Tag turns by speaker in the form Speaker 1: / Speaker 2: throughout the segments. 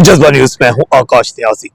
Speaker 1: जज्बा न्यूज में हूं आकाश न्याजी।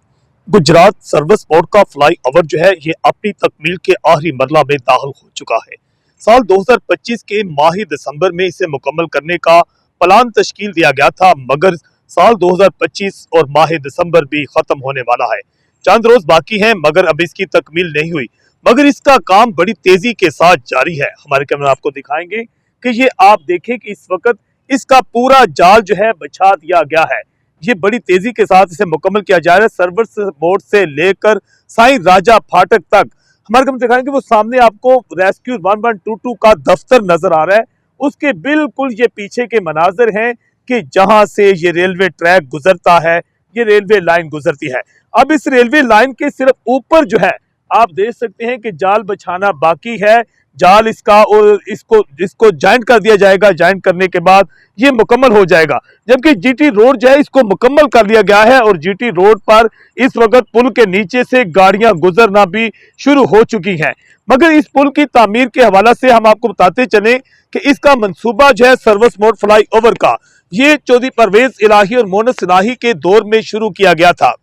Speaker 1: गुजरात सर्विस बोर्ड का फ्लाई ओवर जो है ये अपनी तकमील के आखिरी मरला में दाखिल हो चुका है। साल 2025 के माह दिसंबर में इसे मुकम्मल करने का प्लान तश्कील दिया गया था, मगर साल 2025 और माह दिसंबर भी खत्म होने वाला है। चंद रोज बाकी हैं, मगर अब इसकी तकमील नहीं हुई, मगर इसका काम बड़ी तेजी के साथ जारी है। हमारे कैमरा आपको दिखाएंगे कि ये आप देखें कि इस वक्त इसका पूरा जाल जो है बिछा दिया गया है। ये बड़ी तेजी के साथ इसे मुकम्मल किया जा रहा है। सर्विस बोर्ड से लेकर साईं राजा फाटक तक हमारे को दिखाएंगे। वो सामने आपको रेस्क्यू 1122 का दफ्तर नजर आ रहा है, उसके बिल्कुल ये पीछे के मनाजिर हैं कि जहां से ये रेलवे ट्रैक गुजरता है, ये रेलवे लाइन गुजरती है। अब इस रेलवे लाइन के सिर्फ ऊपर जो है आप देख सकते हैं कि जाल बिछाना बाकी है। जाल इसका और इसको ज्वाइंट कर दिया जाएगा। ज्वाइंट करने के बाद ये मुकम्मल हो जाएगा, जबकि जीटी रोड जो है इसको मुकम्मल कर लिया गया है और जीटी रोड पर इस वक्त पुल के नीचे से गाड़ियां गुजरना भी शुरू हो चुकी हैं। मगर इस पुल की तामीर के हवाला से हम आपको बताते चले कि इसका मंसूबा जो है सर्विस मोड फ्लाई ओवर का, ये चौधरी परवेज इलाही और मोनस इलाही के दौर में शुरू किया गया था।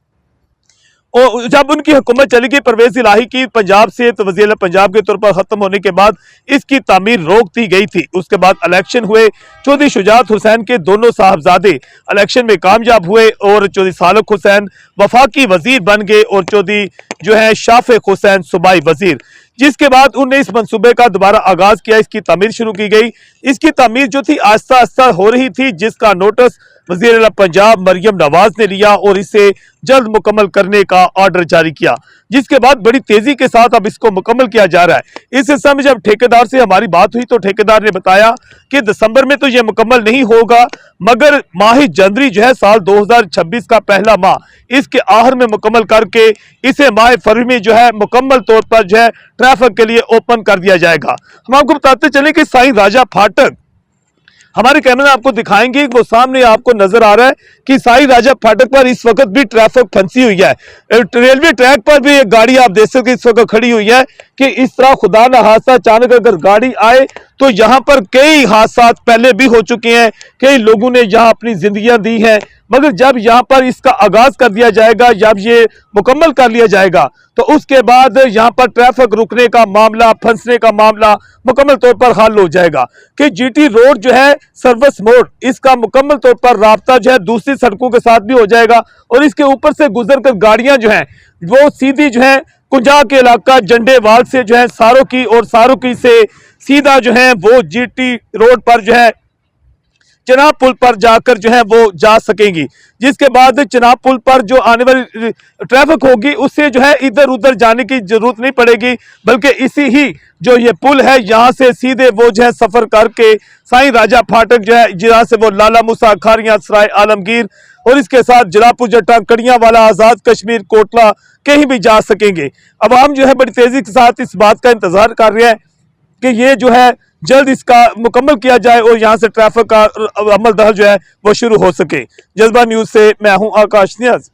Speaker 1: और जब उनकी हुकूमत चली गई परवेज इलाही की पंजाब से, तो वज़ीर पंजाब के तौर पर खत्म होने के बाद इसकी तामीर रोक दी गई थी। उसके बाद इलेक्शन हुए, चौधरी शुजात हुसैन के दोनों साहबजादे इलेक्शन में कामयाब हुए और चौधरी सालक हुसैन वफाकी वजीर बन गए और चौधरी जो है शाफिक हुसैन सूबाई वजीर। जिसके बाद उन्होंने इस मंसूबे का दोबारा आगाज किया, इसकी तामीर शुरू की गई। इसकी तामीर जो थी आस्ता आस्ता हो रही थी, जिसका नोटिस वज़ीर आला पंजाब मरियम नवाज ने लिया और इसे जल्द मुकम्मल करने का ऑर्डर जारी किया, जिसके बाद बड़ी तेजी के साथ अब इसको मुकम्मल किया जा रहा है। इस हिस्से में जब ठेकेदार से हमारी बात हुई तो ठेकेदार ने बताया कि दिसंबर में तो यह मुकम्मल नहीं होगा, मगर माह जनवरी जो है साल 2026 का पहला माह इसके आखिर में मुकम्मल करके इसे माह फरवरी में जो है मुकम्मल तौर पर जो है ट्रैफिक के लिए ओपन कर दिया जाएगा। हम आपको बताते चले कि साईं राजा फाटक हमारे कैमरा आपको दिखाएंगे, वो सामने आपको नजर आ रहा है कि साईं राजा फाटक पर इस वक्त भी ट्रैफिक फंसी हुई है। रेलवे ट्रैक पर भी एक गाड़ी आप देख सकते इस वक्त खड़ी हुई है कि इस तरह खुदा न हादसा अचानक अगर गाड़ी आए तो यहाँ पर कई हादसा पहले भी हो चुके हैं, कई लोगों ने यहाँ अपनी जिंदगियां दी हैं। मगर जब यहाँ पर इसका आगाज कर दिया जाएगा, जब ये मुकम्मल कर लिया जाएगा, तो उसके बाद यहाँ पर ट्रैफिक रुकने का मामला, फंसने का मामला मुकम्मल तौर पर हल हो जाएगा कि जीटी रोड जो है सर्विस मोड इसका मुकम्मल तौर पर राब्ता जो है दूसरी सड़कों के साथ भी हो जाएगा और इसके ऊपर से गुजर कर गाड़ियां जो हैं वो सीधी जो है कुंजा के इलाका झंडेवाल से जो है सारोकी और सारोकी से सीधा जो है वो जीटी रोड पर जो है चनाब पुल पर जाकर जो है वो जा सकेंगी। जिसके बाद चनाब पुल पर जो आने वाली ट्रैफिक होगी उससे जो है इधर उधर जाने की जरूरत नहीं पड़ेगी, बल्कि इसी ही जो ये पुल है यहाँ से सीधे वो जो है सफर करके साईं राजा फाटक जो है, जहाँ से वो लाला मूसा खारियां सराय आलमगीर और इसके साथ जलापुर जट्टा कड़ियावाला आजाद कश्मीर कोटला कहीं भी जा सकेंगे। अब हम जो है बड़ी तेजी के साथ इस बात का इंतजार कर रहे हैं कि ये जो है जल्द इसका मुकम्मल किया जाए और यहाँ से ट्रैफिक का अमल दखल जो है वो शुरू हो सके। जज्बा न्यूज से मैं हूं आकाश न्याज।